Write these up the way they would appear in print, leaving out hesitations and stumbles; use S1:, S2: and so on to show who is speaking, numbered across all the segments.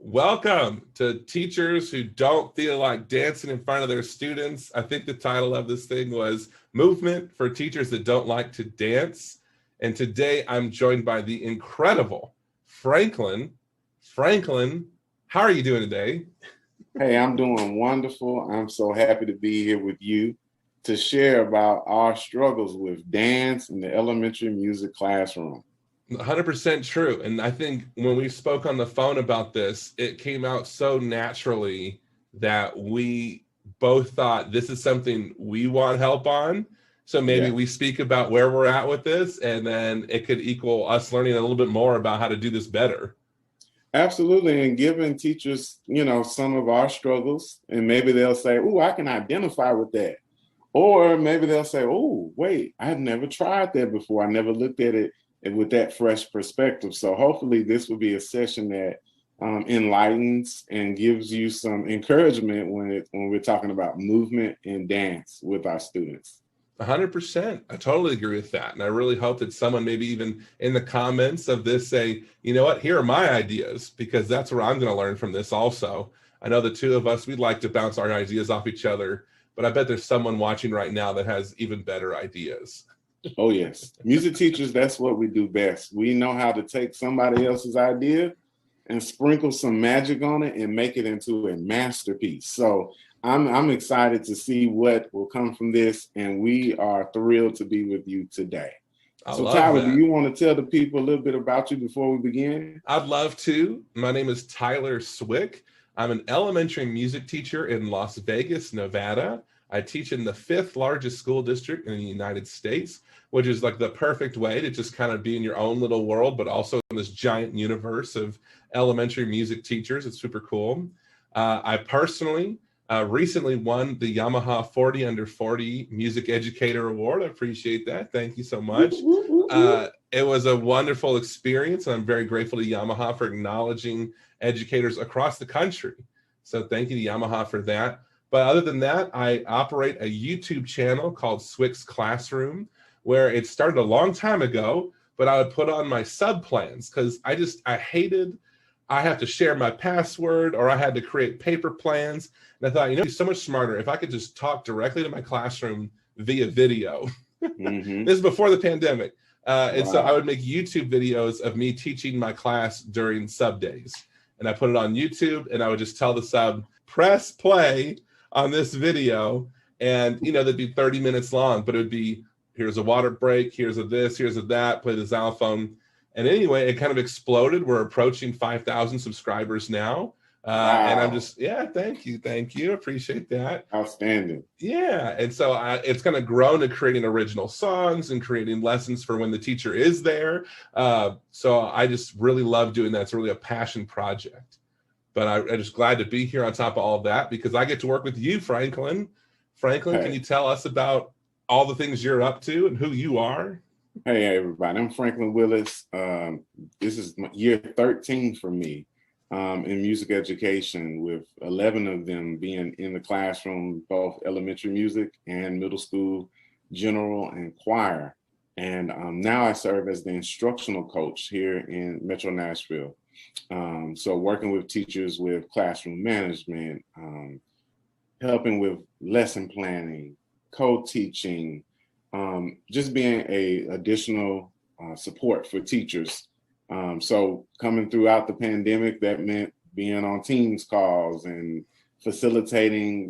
S1: Welcome to Teachers Who Don't Feel Like Dancing in Front of Their Students. I think the title of this thing was Movement for Teachers That Don't Like to Dance. And today I'm joined by the incredible Franklin. Franklin, how are you doing today?
S2: Hey, I'm doing wonderful. I'm so happy to be here with you to share about our struggles with dance in the elementary music classroom.
S1: 100% true. And I think when we spoke on the phone about this, it came out so naturally that we both thought this is something we want help on. So maybe we speak about where we're at with this, and then it could equal us learning a little bit more about how to do this better.
S2: Absolutely. And giving teachers, some of our struggles, and maybe they'll say, oh, I can identify with that. Or maybe they'll say, oh, wait, I've never tried that before. I never looked at it with that fresh perspective. So hopefully this will be a session that enlightens and gives you some encouragement when we're talking about movement and dance with our students.
S1: 100%. I totally agree with that. And I really hope that someone maybe even in the comments of this say, you know what, here are my ideas, because that's where I'm going to learn from this also. I know the two of us, we'd like to bounce our ideas off each other, but I bet there's someone watching right now that has even better ideas.
S2: Oh, yes. Music teachers, that's what we do best. We know how to take somebody else's idea and sprinkle some magic on it and make it into a masterpiece. So I'm excited to see what will come from this, and we are thrilled to be with you today. So Tyler, do you want to tell the people a little bit about you before we begin?
S1: I'd love to. My name is Tyler Swick. I'm an elementary music teacher in Las Vegas, Nevada. I teach in the 5th largest school district in the United States, which is like the perfect way to just kind of be in your own little world, but also in this giant universe of elementary music teachers. It's super cool. I personally recently won the Yamaha 40 Under 40 Music Educator Award. I appreciate that. Thank you so much. It was a wonderful experience, and I'm very grateful to Yamaha for acknowledging educators across the country. So thank you to Yamaha for that. But other than that, I operate a YouTube channel called Swick's Classroom, where it started a long time ago, but I would put on my sub plans because I hated I have to share my password, or I had to create paper plans. And I thought, it'd be so much smarter if I could just talk directly to my classroom via video. Mm-hmm. This is before the pandemic. And so I would make YouTube videos of me teaching my class during sub days. And I put it on YouTube, and I would just tell the sub, press play on this video. And, they'd be 30 minutes long, but it would be, here's a water break, here's a this, here's a that, play the xylophone. And anyway, it kind of exploded. We're approaching 5,000 subscribers now. Wow. And I'm just, thank you. Appreciate that.
S2: Outstanding.
S1: Yeah. And so it's kind of grown to creating original songs and creating lessons for when the teacher is there. So I just really love doing that. It's really a passion project. But I'm just glad to be here on top of all of that, because I get to work with you, Franklin. Franklin, Can you tell us about all the things you're up to and who you are?
S2: Hey, everybody. I'm Franklin Willis. This is year 13 for me in music education, with 11 of them being in the classroom, both elementary music and middle school general and choir. And now I serve as the instructional coach here in Metro Nashville. So working with teachers with classroom management, helping with lesson planning, co-teaching, just being a additional support for teachers. So coming throughout the pandemic, that meant being on Teams calls and facilitating,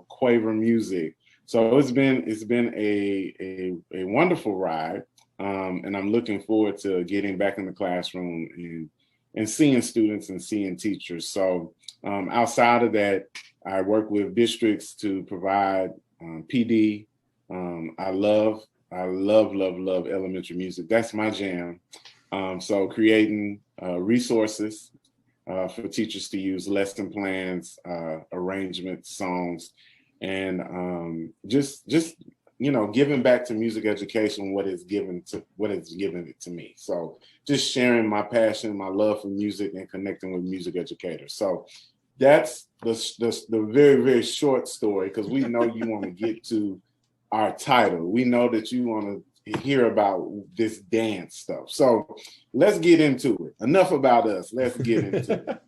S2: Quaver music. So it's been a wonderful ride, and I'm looking forward to getting back in the classroom and seeing students and seeing teachers. So outside of that, I work with districts to provide PD. I love elementary music. That's my jam. So creating resources for teachers to use, lesson plans, arrangements, songs, and just giving back to music education what it's given it to me. So just sharing my passion, my love for music, and connecting with music educators. So that's the very, very short story, because we know you want to get to our title. We know that you want to hear about this dance stuff. So let's get into it. Enough about us. Let's get into it.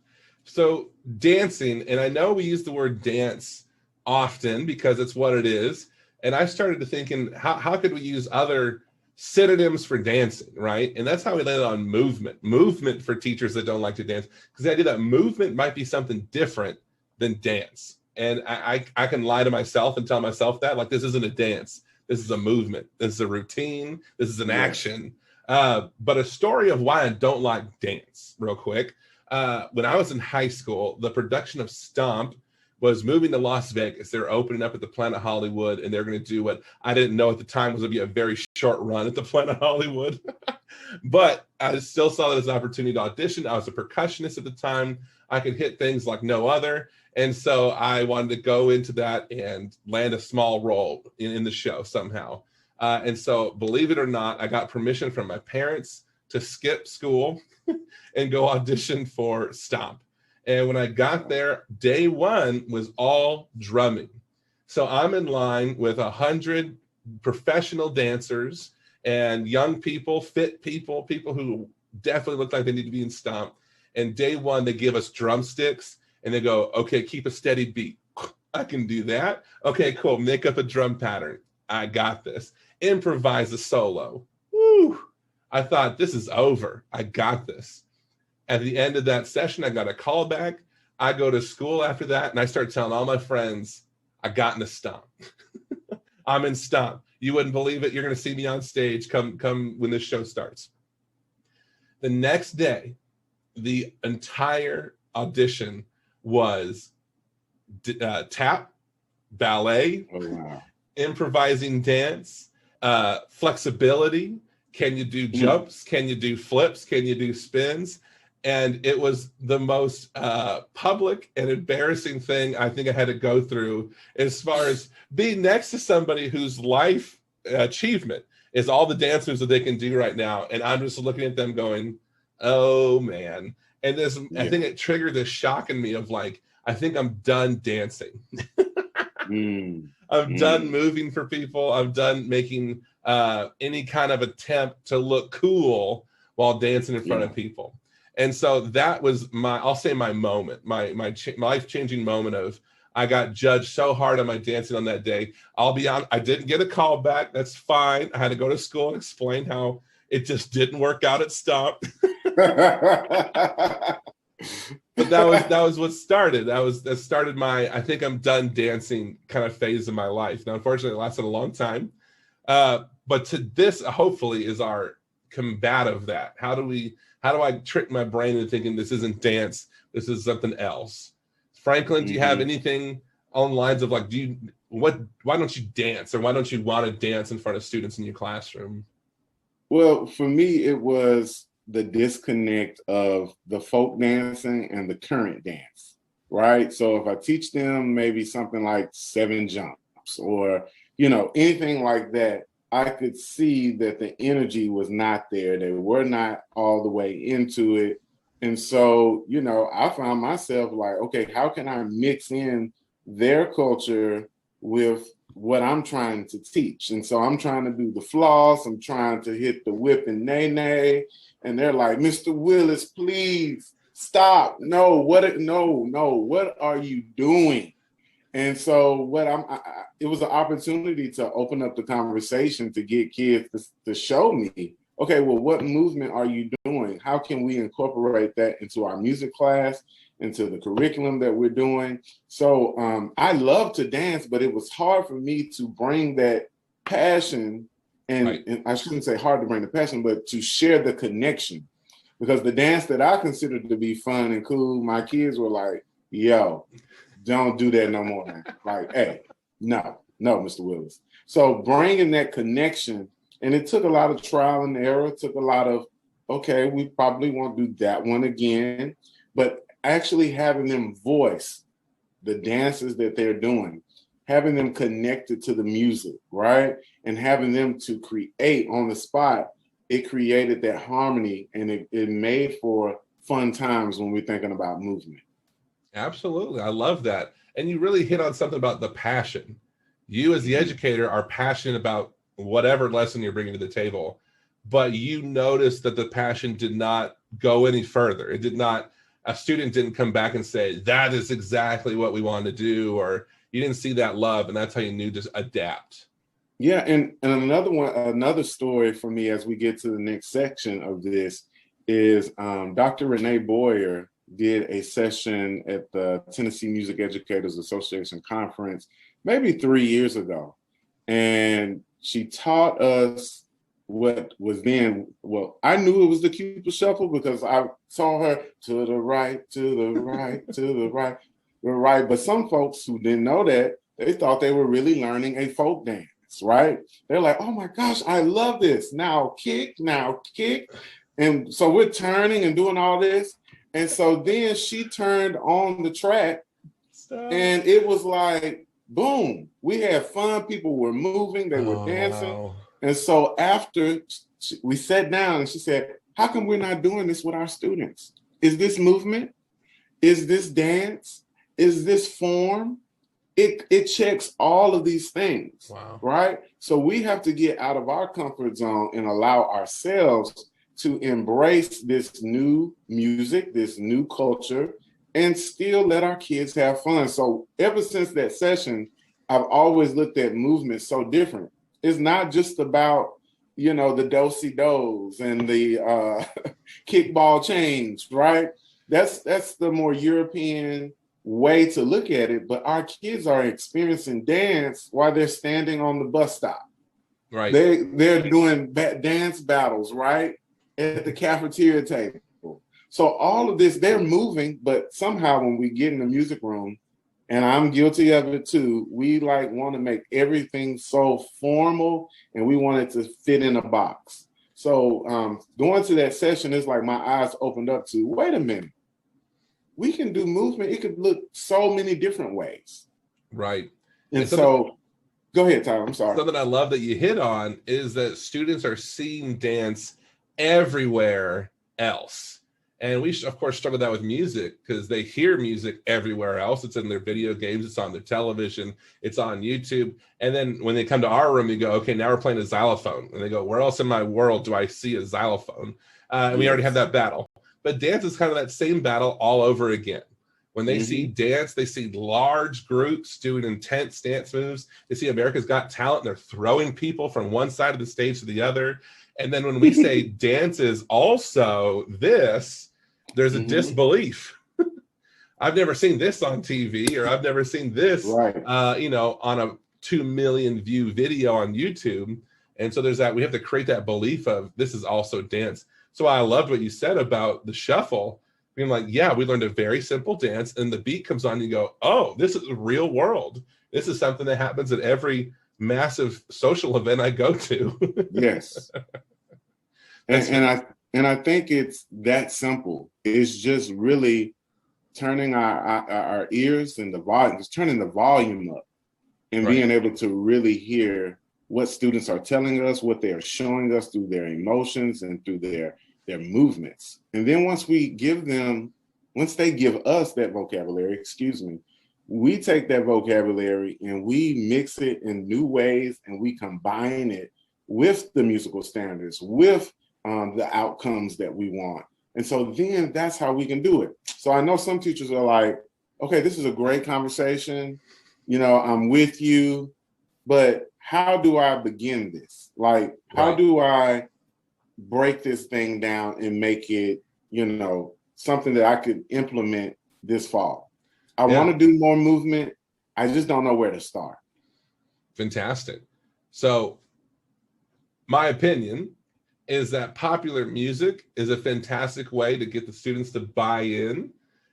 S1: So dancing, and I know we use the word dance often because it's what it is. And I started to thinking, how could we use other synonyms for dancing, right? And that's how we landed on movement for teachers that don't like to dance, because the idea that movement might be something different than dance. And I can lie to myself and tell myself that, like, this isn't a dance, this is a movement, this is a routine, this is an action. But a story of why I don't like dance, real quick. When I was in high school, the production of Stomp was moving to Las Vegas. They were opening up at the Planet Hollywood, and they're going to do what I didn't know at the time was going to be a very short run at the Planet Hollywood. But I still saw that as an opportunity to audition. I was a percussionist at the time. I could hit things like no other. And so I wanted to go into that and land a small role in the show somehow. And so, believe it or not, I got permission from my parents to skip school and go audition for Stomp. And when I got there, day one was all drumming. So I'm in line with 100 professional dancers and young people, fit people, people who definitely look like they need to be in Stomp. And day one, they give us drumsticks and they go, okay, keep a steady beat. I can do that. Okay, cool. Make up a drum pattern. I got this. Improvise a solo. Woo! I thought, this is over. I got this. At the end of that session, I got a call back. I go to school after that, and I start telling all my friends, I got into Stomp. I'm in Stomp. You wouldn't believe it. You're going to see me on stage come when this show starts. The next day, the entire audition was tap, ballet, improvising dance, flexibility. Can you do jumps? Can you do flips? Can you do spins? And it was the most public and embarrassing thing I think I had to go through, as far as being next to somebody whose life achievement is all the dancers that they can do right now. And I'm just looking at them going, oh, man. And this, I think it triggered this shock in me of like, I think I'm done dancing. I'm done moving for people. I'm done making any kind of attempt to look cool while dancing in front of people. And so that was I'll say my moment, my life-changing moment of, I got judged so hard on my dancing on that day. I'll be honest, I didn't get a call back. That's fine. I had to go to school and explain how it just didn't work out at Stomp. But that was what started. That started my, I think I'm done dancing kind of phase of my life. Now, unfortunately, it lasted a long time. But to this, hopefully, is our combat of that. How do I trick my brain into thinking this isn't dance, this is something else? Franklin, do you have anything on lines of like, why don't you dance, or why don't you want to dance in front of students in your classroom?
S2: Well, for me, it was the disconnect of the folk dancing and the current dance, right? So if I teach them maybe something like 7 jumps or, anything like that, I could see that the energy was not there. They were not all the way into it. And so, I found myself like, okay, how can I mix in their culture with what I'm trying to teach? And so I'm trying to do the floss. I'm trying to hit the whip and nay. And they're like, Mr. Willis, please stop. No, what are you doing? And so it was an opportunity to open up the conversation to get kids to show me, okay, well, what movement are you doing? How can we incorporate that into our music class, into the curriculum that we're doing? So I love to dance, but it was hard for me to bring that passion, and I shouldn't say hard to bring the passion, but to share the connection. Because the dance that I considered to be fun and cool, my kids were like, yo, don't do that no more, man. Like, hey, no, Mr. Willis. So bringing that connection, and it took a lot of trial and error. It took a lot of, okay, we probably won't do that one again. But actually having them voice the dances that they're doing, having them connected to the music, right? And having them to create on the spot, it created that harmony, and it made for fun times when we're thinking about movement.
S1: Absolutely. I love that. And you really hit on something about the passion. You as the educator are passionate about whatever lesson you're bringing to the table, but you noticed that the passion did not go any further. It did not a student didn't come back and say, that is exactly what we wanted to do, or you didn't see that love, and that's how you knew to adapt.
S2: Yeah, and another story for me as we get to the next section of this is Dr. Renee Boyer did a session at the Tennessee Music Educators Association conference maybe 3 years ago. And she taught us what was then, well, I knew it was the Cupid Shuffle because I saw her to the right, to the right, to the right, the right. But some folks who didn't know that, they thought they were really learning a folk dance, right? They're like, oh my gosh, I love this. Now kick, now kick. And so we're turning and doing all this. And so then she turned on the track. And it was like, boom, we had fun. People were moving, they were dancing. Wow. And so after we sat down and she said, how come we're not doing this with our students? Is this movement? Is this dance? Is this form? It checks all of these things, wow. Right? So we have to get out of our comfort zone and allow ourselves to embrace this new music, this new culture, and still let our kids have fun. So ever since that session, I've always looked at movement so different. It's not just about, you know, the do-si-dos and the kickball change, right? That's the more European way to look at it. But our kids are experiencing dance while they're standing on the bus stop.
S1: Right.
S2: They're doing dance battles, right? At the cafeteria table. So all of this, they're moving, but somehow when we get in the music room, and I'm guilty of it too, we like want to make everything so formal and we want it to fit in a box. So going to that session is like my eyes opened up to, wait a minute, we can do movement. It could look so many different ways.
S1: Right.
S2: And so go ahead, Tyler, I'm sorry.
S1: Something I love that you hit on is that students are seeing dance everywhere else. And we, of course, struggle with that with music because they hear music everywhere else. It's in their video games. It's on their television. It's on YouTube. And then when they come to our room, you go, okay, now we're playing a xylophone. And they go, where else in my world do I see a xylophone? And we already have that battle. But dance is kind of that same battle all over again. When they see dance, they see large groups doing intense dance moves. They see America's Got Talent, and they're throwing people from one side of the stage to the other. And then when we say dance is also this, there's a disbelief. I've never seen this on TV, or I've never seen this, you know, on a 2 million view video on YouTube. And so there's that, we have to create that belief of this is also dance. So I loved what you said about the shuffle, being like, yeah, we learned a very simple dance and the beat comes on and you go, oh, this is the real world. This is something that happens at every massive social event I go to.
S2: Yes. And I think it's that simple. It's just really turning our ears and the volume, just turning the volume up and being able to really hear what students are telling us, what they are showing us through their emotions and through their movements. And then once they give us that vocabulary, we take that vocabulary and we mix it in new ways and we combine it with the musical standards, with the outcomes that we want. And so then that's how we can do it. So I know some teachers are like, okay, this is a great conversation. You know, I'm with you, but how do I begin this? Like, how do I break this thing down and make it, you know, something that I could implement this fall? I want to do more movement. I just don't know where to start. Fantastic.
S1: So my opinion is that popular music is a fantastic way to get the students to buy in.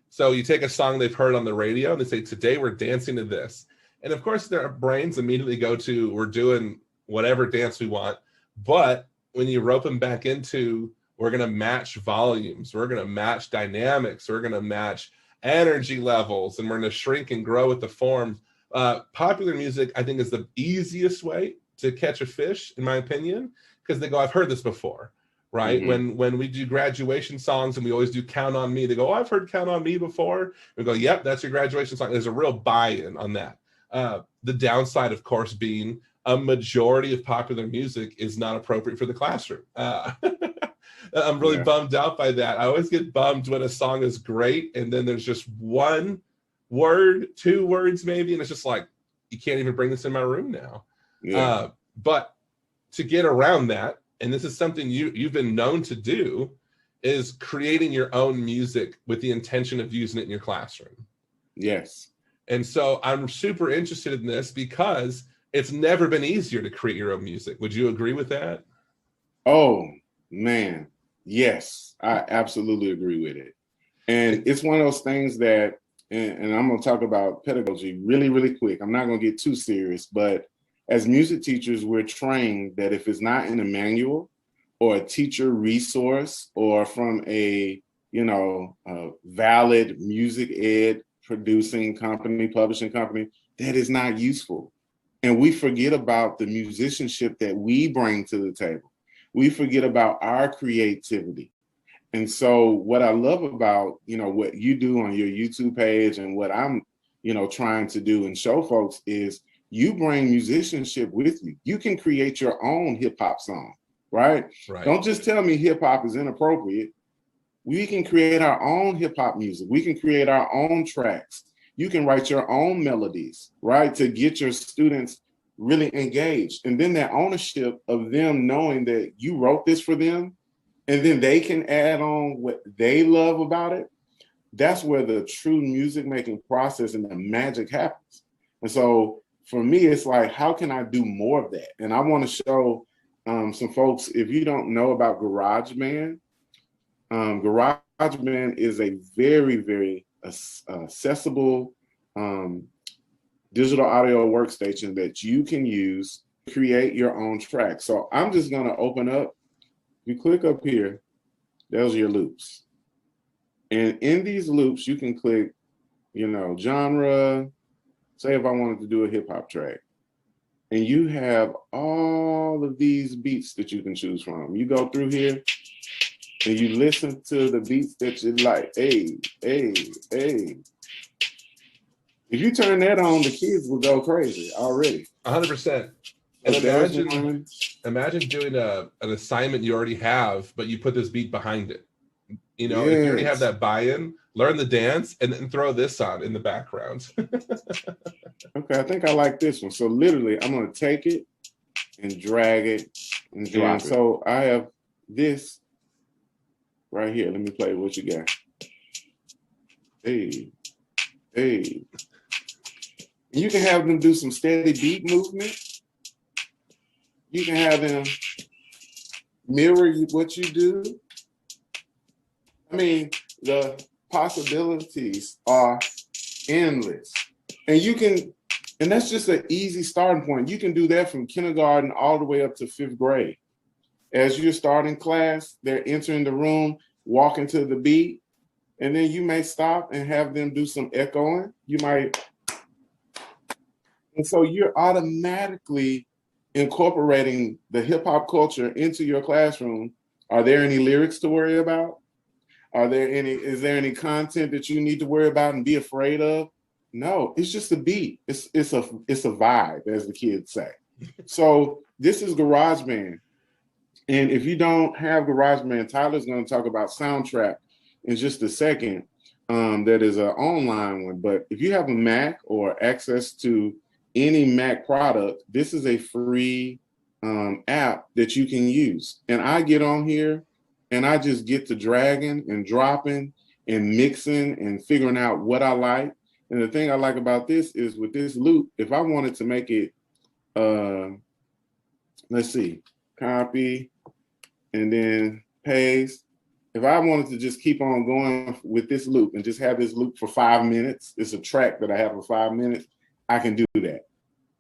S1: So you take a song they've heard on the radio and they say, today we're dancing to this. And of course their brains immediately go to, we're doing whatever dance we want. But when you rope them back into, we're going to match volumes, we're going to match dynamics, we're going to match energy levels, and we're going to shrink and grow with the forms. Popular music, I think, is the easiest way to catch a fish, in my opinion, because they go, I've heard this before, right? When we do graduation songs and we always do Count on Me, they go, oh, I've heard Count on Me before. We go, yep, that's your graduation song. There's a real buy-in on that. The downside, of course, being a majority of popular music is not appropriate for the classroom. I'm really bummed out by that. I always get bummed when a song is great and then there's just one word, 2 words maybe, and it's just like, you can't even bring this in my room now. But to get around that, and this is something you've been known to do, is creating your own music with the intention of using it in your classroom.
S2: Yes.
S1: And so I'm super interested in this because it's never been easier to create your own music. Would you agree with that?
S2: Oh, man. Yes, I absolutely agree with it. And it's one of those things that, and I'm going to talk about pedagogy really, really quick. I'm not going to get too serious, but as music teachers, we're trained that if it's not in a manual or a teacher resource or from a valid music ed producing company, publishing company, that is not useful. And we forget about the musicianship that we bring to the table. We forget about our creativity. And so what I love about, what you do on your YouTube page and what I'm, trying to do and show folks is you bring musicianship with you. You can create your own hip hop song, right? Don't just tell me hip hop is inappropriate. We can create our own hip hop music. We can create our own tracks. You can write your own melodies, right? To get your students really engaged. And then that ownership of them knowing that you wrote this for them, and then they can add on what they love about it. That's where the true music making process and the magic happens. And so for me, it's like, how can I do more of that? And I want to show some folks, if you don't know about GarageBand, GarageBand is a very, very accessible digital audio workstation that you can use to create your own track. So I'm just going to open up. You click up here, those are your loops. And in these loops, you can click, genre. Say if I wanted to do a hip hop track. And you have all of these beats that you can choose from. You go through here and you listen to the beats that you like. Hey. If you turn that on, the kids will go crazy already.
S1: 100%. And imagine doing an assignment you already have, but you put this beat behind it. If you already have that buy-in, learn the dance, and then throw this on in the background.
S2: Okay, I think I like this one. So literally, I'm going to take it and drag it and drop it. So I have this right here. Let me play what you got. Hey. You can have them do some steady beat movement. You can have them mirror what you do. I mean, the possibilities are endless. And that's just an easy starting point. You can do that from kindergarten all the way up to 5th grade. As you're starting class, they're entering the room, walking to the beat, and then you may stop and have them do some echoing. And so you're automatically incorporating the hip hop culture into your classroom. Are there any lyrics to worry about? Is there any content that you need to worry about and be afraid of? No, it's just a beat. It's a vibe, as the kids say. So this is GarageBand. And if you don't have GarageBand, Tyler's going to talk about Soundtrap in just a second. That is an online one. But if you have a Mac or access to any Mac product, this is a free app that you can use. And I get on here and I just get to dragging and dropping and mixing and figuring out what I like. And the thing I like about this is with this loop, if I wanted to make it, let's see, copy and then paste. If I wanted to just keep on going with this loop and just have this loop for 5 minutes, it's a track that I have for 5 minutes, I can do that.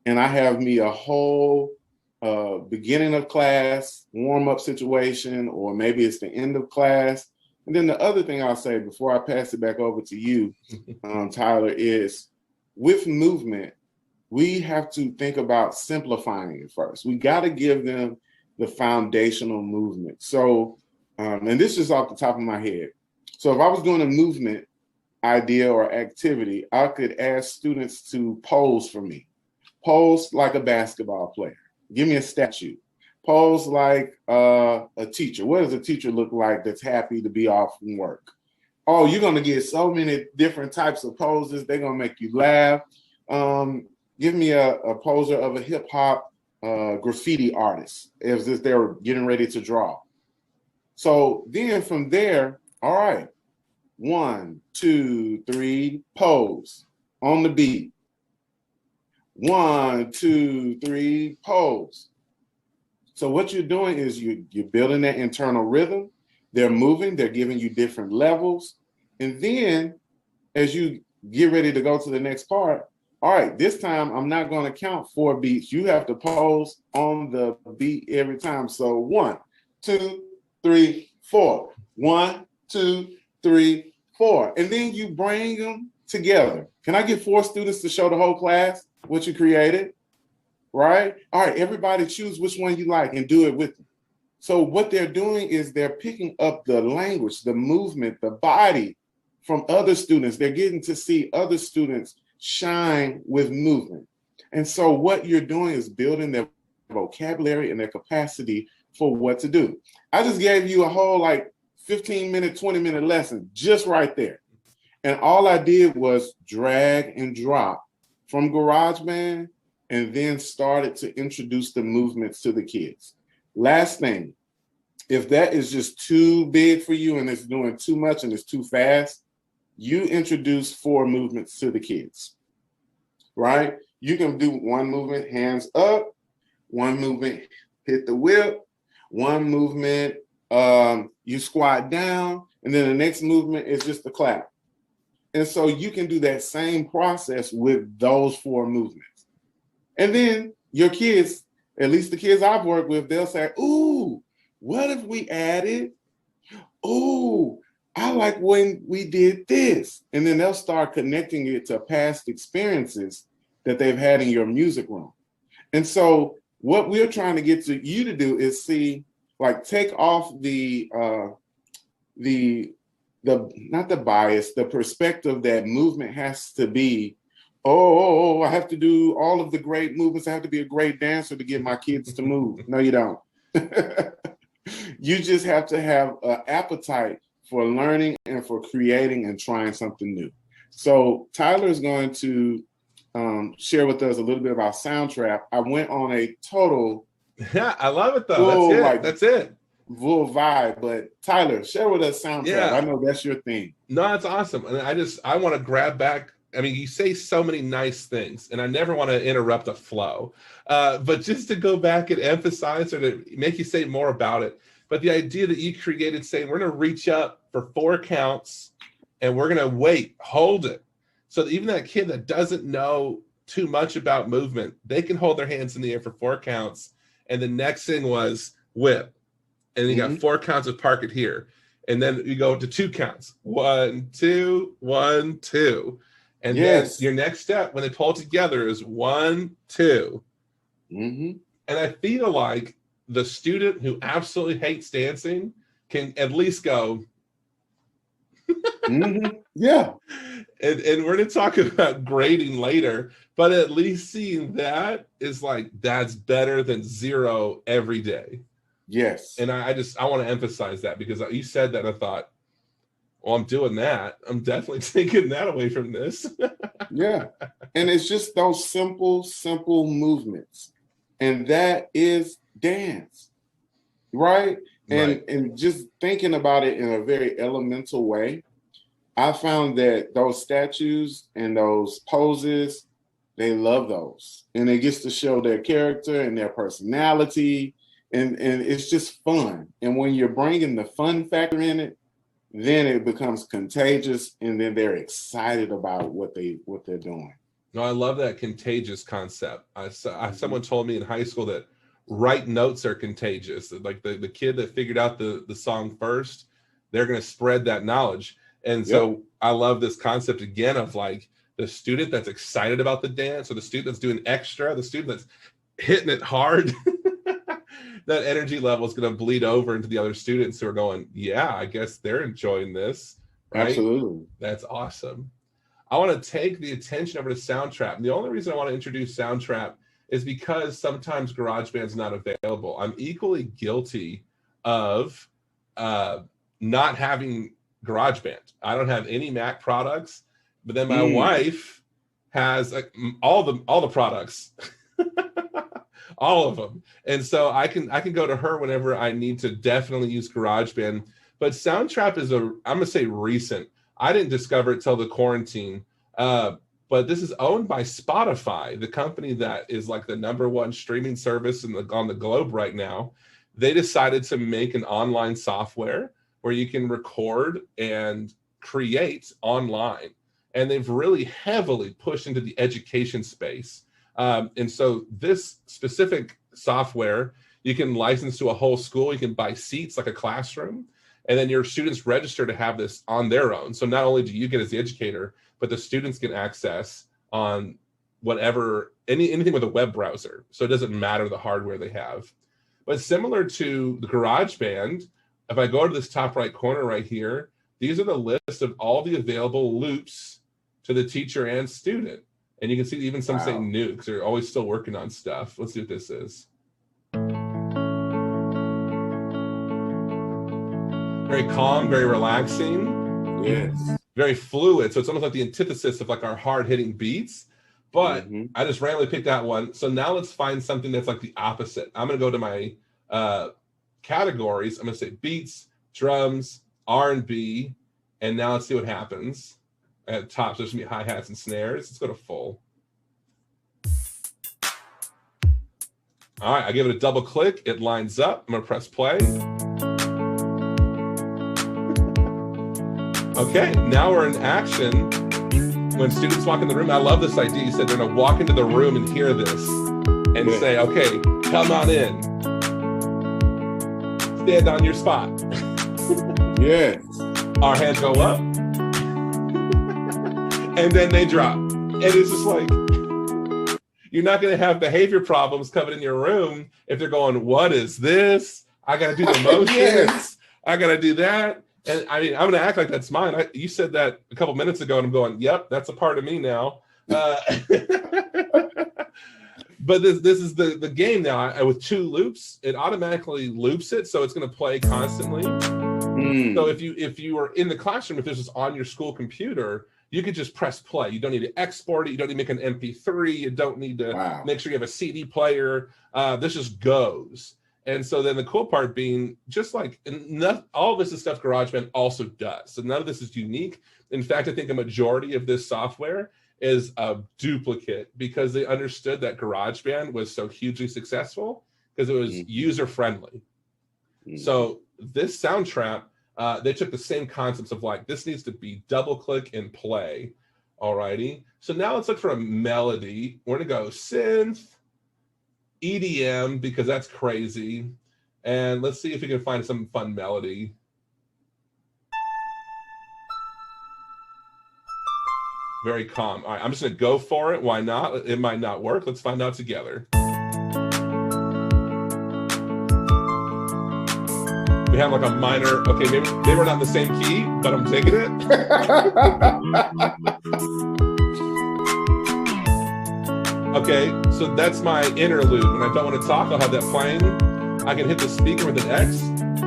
S2: And I have me a whole beginning of class, warm-up situation, or maybe it's the end of class. And then the other thing I'll say before I pass it back over to you, Tyler, is with movement, we have to think about simplifying it first. We got to give them the foundational movement. So, and this is off the top of my head. So if I was doing a movement idea or activity, I could ask students to pose for me. Pose like a basketball player. Give me a statue. Pose like a teacher. What does a teacher look like that's happy to be off from work? Oh, you're going to get so many different types of poses. They're going to make you laugh. Give me a poser of a hip hop graffiti artist as if they were getting ready to draw. So then from there, all right, 1, 2, 3, pose on the beat. 1, 2, 3, pose. So what you're doing is you're building that internal rhythm. They're moving, they're giving you different levels. And then as you get ready to go to the next part, all right, this time I'm not going to count 4 beats. You have to pose on the beat every time. So 1, 2, 3, 4. 1, 2, 3, 4. And then you bring them together. Can I get 4 students to show the whole class what you created? Right? All right, everybody choose which one you like and do it with them. So what they're doing is they're picking up the language, the movement, the body from other students. They're getting to see other students shine with movement. And so what you're doing is building their vocabulary and their capacity for what to do. I just gave you a whole 15-minute, 20-minute lesson just right there. And all I did was drag and drop from GarageBand and then started to introduce the movements to the kids. Last thing, if that is just too big for you and it's doing too much and it's too fast, you introduce 4 movements to the kids, right? You can do 1 movement, hands up, 1 movement, hit the whip, 1 movement, you squat down, and then the next movement is just a clap. And so you can do that same process with those 4 movements. And then your kids, at least the kids I've worked with, they'll say, ooh, what if we added, ooh, I like when we did this. And then they'll start connecting it to past experiences that they've had in your music room. And so what we're trying to get to you to do is see, take off the not the bias, the perspective that movement has to be, I have to do all of the great movements. I have to be a great dancer to get my kids to move. No, you don't. You just have to have an appetite for learning and for creating and trying something new. So Tyler is going to share with us a little bit about Soundtrap. I went on a total...
S1: Yeah, I love it though. That's it.
S2: Full vibe. But Tyler, share with us Soundtrap. Yeah. I know that's your thing.
S1: No, it's awesome. And I want to grab back. I mean, you say so many nice things, and I never want to interrupt a flow. But just to go back and emphasize or to make you say more about it. But the idea that you created saying we're going to reach up for 4 counts and we're going to hold it. So that even that kid that doesn't know too much about movement, they can hold their hands in the air for 4 counts. And the next thing was whip. And you got 4 counts of park it here. And then you go to 2 counts. 1, 2, 1, 2. And then your next step when they pull it together is 1, 2. And I feel like the student who absolutely hates dancing can at least go.
S2: Yeah.
S1: And we're going to talk about grading later, but at least seeing that is that's better than 0 every day.
S2: Yes.
S1: And I want to emphasize that because you said that, I thought, well, I'm doing that. I'm definitely taking that away from this.
S2: Yeah. And it's just those simple movements. And that is dance. Right? And just thinking about it in a very elemental way, I found that those statues and those poses, they love those. And it gets to show their character and their personality. And it's just fun. And when you're bringing the fun factor in it, then it becomes contagious, and then they're excited about what they're doing.
S1: No, I love that contagious concept. Someone told me in high school that right notes are contagious. Like the kid that figured out the song first, they're going to spread that knowledge. And so I love this concept again of the student that's excited about the dance, or the student that's doing extra, the student that's hitting it hard. That energy level is going to bleed over into the other students who are going, yeah, I guess they're enjoying this. Right?
S2: Absolutely.
S1: That's awesome. I want to take the attention over to Soundtrap. And the only reason I want to introduce Soundtrap is because sometimes GarageBand's not available. I'm equally guilty of not having GarageBand. I don't have any Mac products, but then my wife has like, all the products, all of them, and so I can go to her whenever I need to definitely use GarageBand. But Soundtrap is I'm gonna say recent. I didn't discover it till the quarantine, but this is owned by Spotify, the company that is like the #1 streaming service on the globe right now. They decided to make an online software where you can record and create online. And they've really heavily pushed into the education space. And so this specific software, you can license to a whole school. You can buy seats like a classroom. And then your students register to have this on their own. So not only do you get as the educator, but the students can access on whatever, anything with a web browser. So it doesn't matter the hardware they have. But similar to the GarageBand, if I go to this top right corner right here, these are the list of all the available loops to the teacher and student. And you can see even some say new, because they're always still working on stuff. Let's see what this is. Very calm, very relaxing.
S2: Yes.
S1: Very fluid. So it's almost like the antithesis of like our hard-hitting beats. But I just randomly picked that one. So now let's find something that's like the opposite. I'm going to go to my categories. I'm going to say beats, drums, R&B, and now let's see what happens. At the top, so there's going to be hi-hats and snares. Let's go to full. All right, I give it a double click. It lines up. I'm going to press play. Okay, now we're in action. When students walk in the room, I love this idea. You said they're going to walk into the room and hear this and say, okay, come on in. Stand on your spot.
S2: Yes.
S1: Our hands go up. And then they drop. And it's just like, you're not going to have behavior problems coming in your room if they're going, what is this? I got to do the motions. Yes. I got to do that. And I mean, I'm going to act like that's mine. You said that a couple minutes ago, and I'm going, yep, that's a part of me now. But this is the game now. With 2 loops, it automatically loops it, so it's going to play constantly. So if you are in the classroom, if this is on your school computer, you could just press play. You don't need to export it. You don't need to make an MP3. You don't need to make sure you have a CD player. This just goes. And so then the cool part being, just like all of this is stuff GarageBand also does. So none of this is unique. In fact, I think a majority of this software is a duplicate because they understood that GarageBand was so hugely successful because it was user-friendly. So this Soundtrap, they took the same concepts of like, this needs to be double click and play. Alrighty. So now let's look for a melody. We're going to go synth, EDM, because that's crazy. And let's see if we can find some fun melody. Very calm. All right, I'm just going to go for it. Why not? It might not work. Let's find out together. We have like a minor, okay, maybe we're not in the same key, but I'm taking it. Okay, so that's my interlude. When I don't want to talk, I'll have that playing. I can hit the speaker with an X,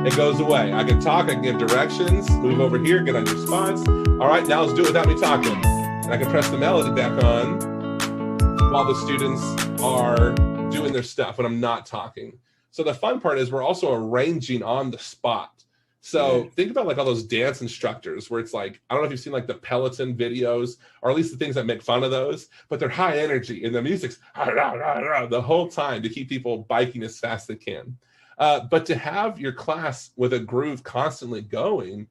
S1: it goes away. I can talk, I can give directions, move over here, get on your spots. All right, now let's do it without me talking. And I can press the melody back on while the students are doing their stuff when I'm not talking. So the fun part is we're also arranging on the spot. So think about like all those dance instructors where it's like, I don't know if you've seen like the Peloton videos, or at least the things that make fun of those, but they're high energy and the music's the whole time to keep people biking as fast as they can. But to have your class with a groove constantly going,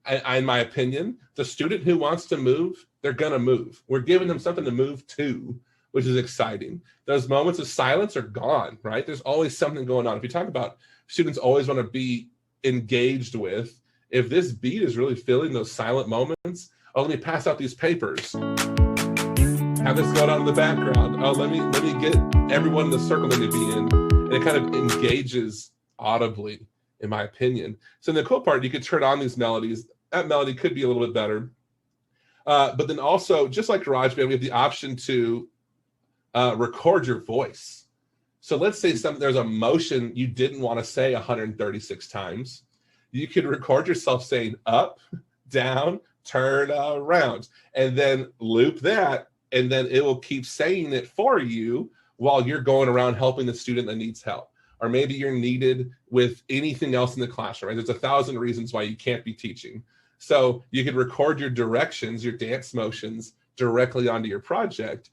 S1: in my opinion, the student who wants to move, they're gonna move. We're giving them something to move to, which is exciting. Those moments of silence are gone, right? There's always something going on. If you talk about students always want to be engaged with, if this beat is really filling those silent moments, oh, let me pass out these papers. Have this going on in the background. Oh, let me get everyone in the circle they need to be in. And it kind of engages audibly, in my opinion. So in the cool part, you could turn on these melodies. That melody could be a little bit better. But then also, just like GarageBand, we have the option to record your voice. So let's say there's a motion you didn't want to say 136 times. You could record yourself saying up, down, turn around, and then loop that, and then it will keep saying it for you while you're going around helping the student that needs help. Or maybe you're needed with anything else in the classroom. Right? There's 1,000 reasons why you can't be teaching. So you could record your directions, your dance motions directly onto your project.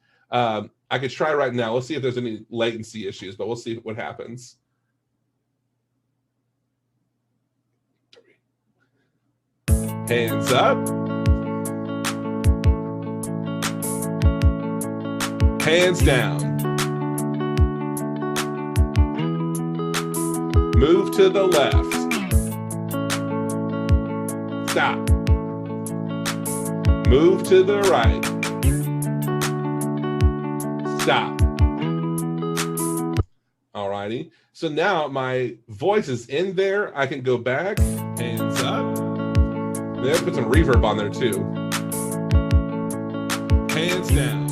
S1: I could try right now. Let's see if there's any latency issues, but we'll see what happens. Hands up. Hands down. Move to the left. Stop. Move to the right. Stop. Alrighty. So now my voice is in there. I can go back. Hands up. Then put some reverb on there too. Hands down.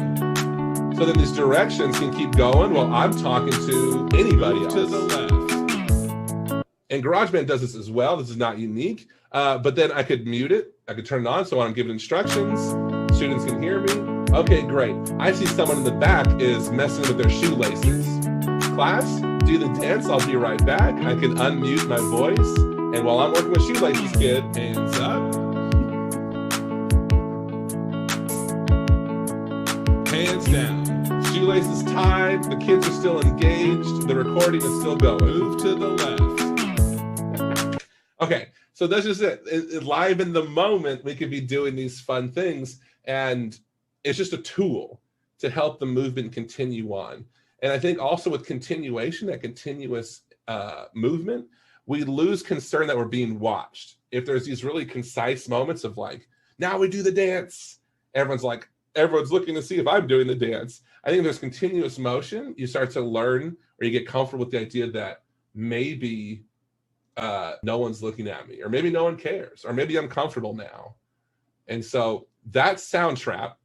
S1: So then these directions can keep going while I'm talking to anybody else. To the left. And GarageBand does this as well. This is not unique. But then I could mute it. I could turn it on so when I'm giving instructions, students can hear me. Okay, great. I see someone in the back is messing with their shoelaces. Class, do the dance. I'll be right back. I can unmute my voice. And while I'm working with shoelaces, kid, hands up. Hands down. Shoelaces tied. The kids are still engaged. The recording is still going. Move to the left. Okay, so that's just it. Live in the moment, we could be doing these fun things. And it's just a tool to help the movement continue on. And I think also with continuation, that continuous movement, we lose concern that we're being watched. If there's these really concise moments of like, now we do the dance, everyone's looking to see if I'm doing the dance. I think there's continuous motion. You start to learn, or you get comfortable with the idea that maybe no one's looking at me, or maybe no one cares, or maybe I'm comfortable now. And so that's Soundtrap.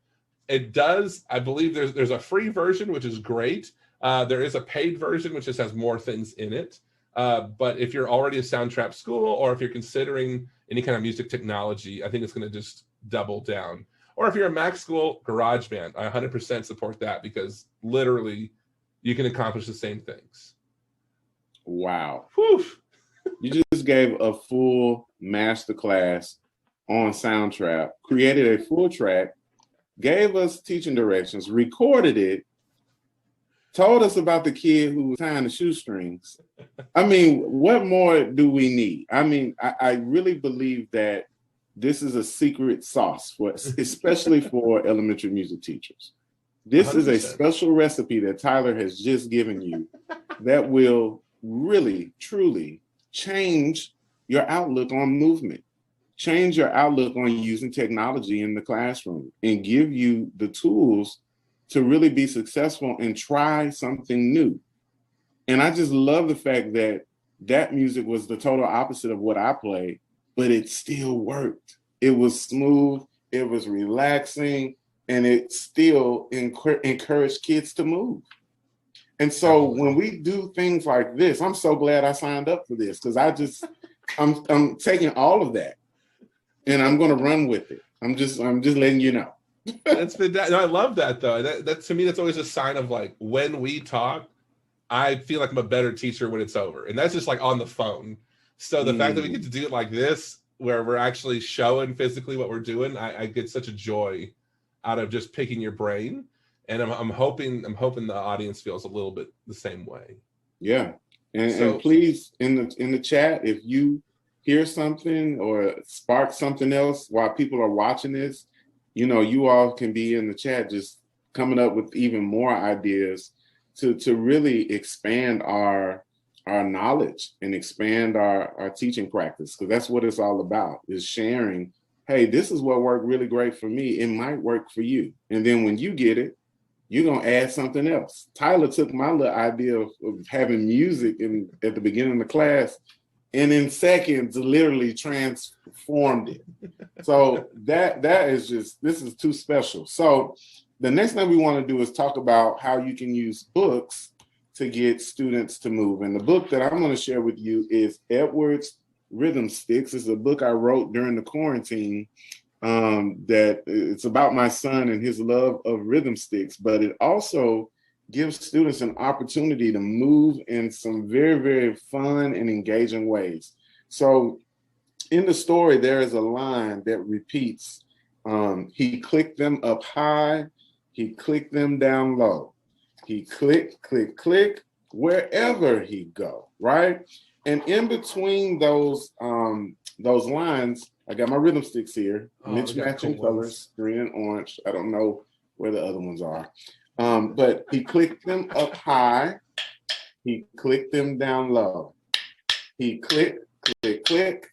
S1: It does, I believe there's a free version, which is great. There is a paid version, which just has more things in it. But if you're already a Soundtrap school, or if you're considering any kind of music technology, I think it's going to just double down. Or if you're a Mac school, GarageBand, I 100% support that, because literally you can accomplish the same things.
S2: Wow.
S1: Whew.
S2: You just gave a full masterclass on Soundtrap, created a full track, gave us teaching directions, recorded it, told us about the kid who was tying the shoestrings. I mean, what more do we need? I mean, I really believe that this is a secret sauce, especially for elementary music teachers. This 100%. Is a special recipe that Tyler has just given you that will really, truly change your outlook on movement. Change your outlook on using technology in the classroom, and give you the tools to really be successful and try something new. And I just love the fact that that music was the total opposite of what I played, but it still worked. It was smooth, it was relaxing, and it still encouraged kids to move. And so when we do things like this, I'm so glad I signed up for this, because I'm taking all of that and I'm going to run with it. I'm just letting you know.
S1: That's fantastic. No, I love that though. That to me, that's always a sign of like, when we talk, I feel like I'm a better teacher when it's over. And that's just like on the phone. So the fact that we get to do it like this, where we're actually showing physically what we're doing, I get such a joy out of just picking your brain. And I'm hoping the audience feels a little bit the same way.
S2: Yeah. And please, in the chat, if you hear something or spark something else while people are watching this, you all can be in the chat just coming up with even more ideas to really expand our knowledge and expand our teaching practice, because that's what it's all about, is sharing, hey, this is what worked really great for me. It might work for you. And then when you get it, you're going to add something else. Tyler took my little idea of having music at the beginning of the class, and in seconds literally transformed it. So that is just, this is too special. So the next thing we want to do is talk about how you can use books to get students to move. And the book that I'm going to share with you is Edward's Rhythm Sticks. It's a book I wrote during the quarantine that it's about my son and his love of rhythm sticks, but it also gives students an opportunity to move in some very, very fun and engaging ways. So in the story, there is a line that repeats, he clicked them up high, he clicked them down low. He click, click, click, wherever he go, right? And in between those lines, I got my rhythm sticks here, matching colors, green and orange. I don't know where the other ones are. But he clicked them up high. He clicked them down low. He click, click, click,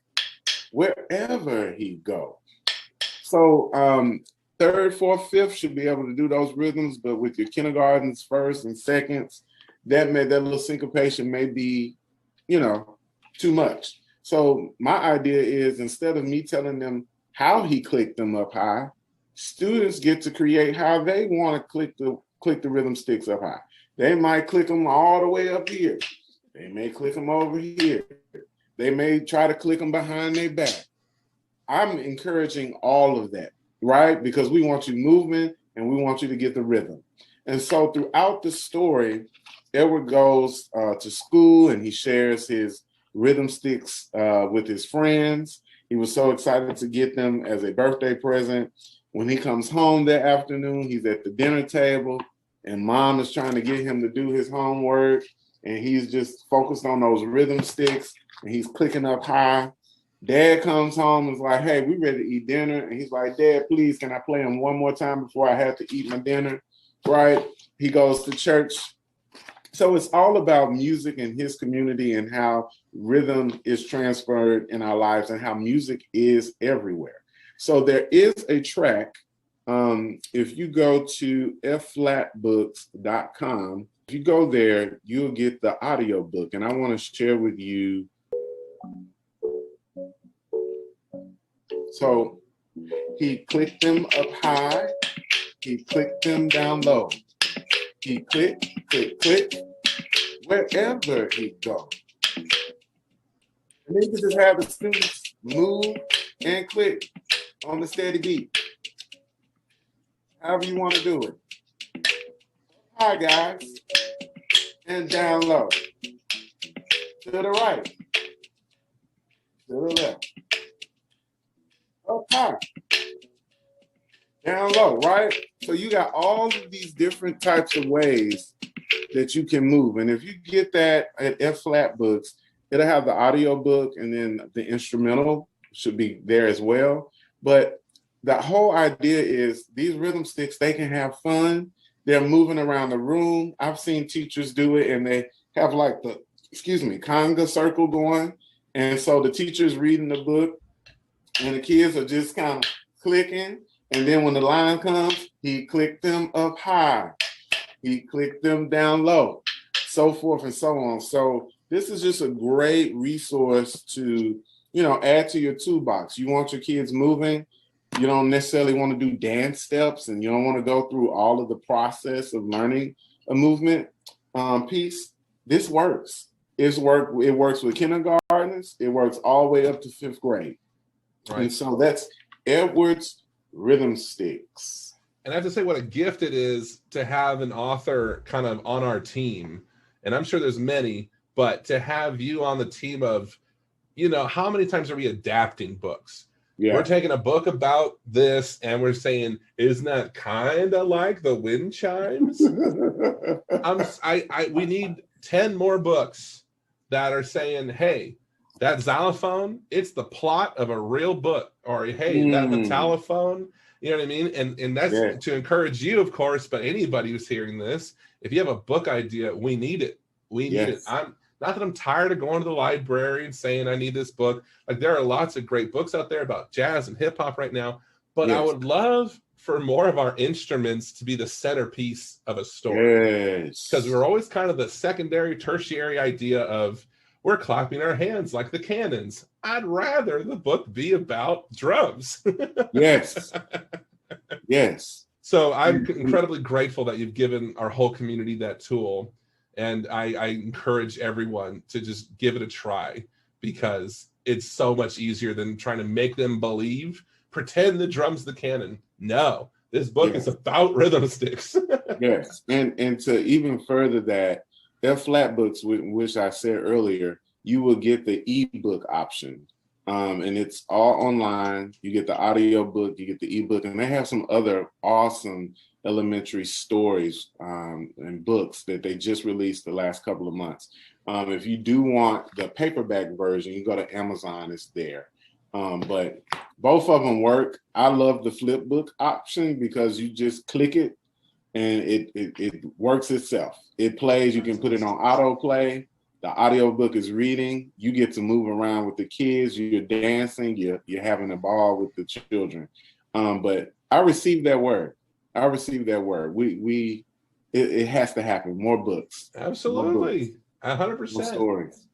S2: wherever he go. So third, fourth, fifth should be able to do those rhythms, but with your kindergartens, first and seconds, that little syncopation may be, too much. So my idea is, instead of me telling them how he clicked them up high, students get to create how they want to click the rhythm sticks up high. They might click them all the way up here. They may click them over here. They may try to click them behind their back. I'm encouraging all of that, right? Because we want you moving and we want you to get the rhythm. And so throughout the story, Edward goes to school and he shares his rhythm sticks with his friends. He was so excited to get them as a birthday present. When he comes home that afternoon, he's at the dinner table and mom is trying to get him to do his homework, and he's just focused on those rhythm sticks and he's clicking up high. Dad comes home and is like, hey, we ready to eat dinner. And he's like, Dad, please, can I play him one more time before I have to eat my dinner? Right? He goes to church. So it's all about music in his community and how rhythm is transferred in our lives and how music is everywhere. So there is a track. If you go to fflatbooks.com, if you go there, you'll get the audio book. And I want to share with you. So he clicked them up high. He clicked them down low. He click, click, click, wherever he go. And then you just have the students move and click on the steady beat. However you want to do it. Hi, guys. And down low. To the right. To the left. Up high. Down low, right? So you got all of these different types of ways that you can move. And if you get that at F Flat Books, it'll have the audio book and then the instrumental should be there as well. But the whole idea is these rhythm sticks, they can have fun. They're moving around the room. I've seen teachers do it and they have like the, conga circle going. And so the teacher's reading the book and the kids are just kind of clicking. And then when the line comes, he clicked them up high. He clicked them down low, so forth and so on. So this is just a great resource to, add to your toolbox. You want your kids moving. You don't necessarily want to do dance steps and you don't want to go through all of the process of learning a movement piece. This works. It works with kindergartners. It works all the way up to 5th grade. Right. And so that's Edward's Rhythm Sticks.
S1: And I have to say what a gift it is to have an author kind of on our team. And I'm sure there's many, but to have you on the team of, how many times are we adapting books? Yeah. We're taking a book about this and we're saying, isn't that kind of like the wind chimes? We need 10 more books that are saying, hey, that xylophone, it's the plot of a real book. Or, hey, that metallophone, you know what I mean? And that's to encourage you, of course, but anybody who's hearing this, if you have a book idea, we need it. We need it. Not that I'm tired of going to the library and saying I need this book. Like there are lots of great books out there about jazz and hip hop right now, but I would love for more of our instruments to be the centerpiece of a story. Because we're always kind of the secondary, tertiary idea of we're clapping our hands like the cannons. I'd rather the book be about drums.
S2: Yes.
S1: So I'm incredibly grateful that you've given our whole community that tool. And I encourage everyone to just give it a try, because it's so much easier than trying to make them believe, pretend the drum's the canon. No, this book is about rhythm sticks.
S2: Yes, and to even further that, their flat books, which I said earlier, you will get the ebook option. And it's all online. You get the audio book, you get the ebook, and they have some other awesome elementary stories and books that they just released the last couple of months. If you do want the paperback version, you go to Amazon, it's there. But both of them work. I love the flip book option because you just click it and it works itself. It plays, you can put it on autoplay. The audiobook is reading. You get to move around with the kids. You're dancing. You're having a ball with the children. But I received that word. It has to happen. More books.
S1: Absolutely. 100%.
S2: More stories.